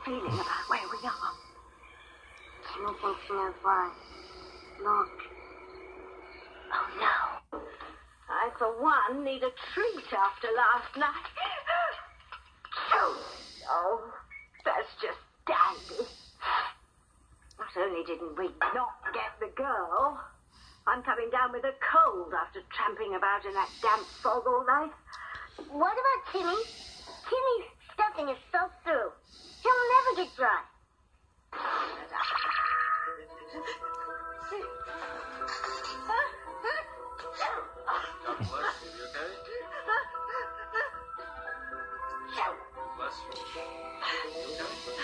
feeling about where we are. Timmy thinks he knows why. Look. Oh, no. I, for one, need a treat after last night. Oh, that's just dandy. Not only didn't we not get the girl, I'm coming down with a cold after tramping about in that damp fog all night. What about Timmy? Timmy's stuffing is so through. He'll never get dry. God bless you. You okay? Bless you. You okay?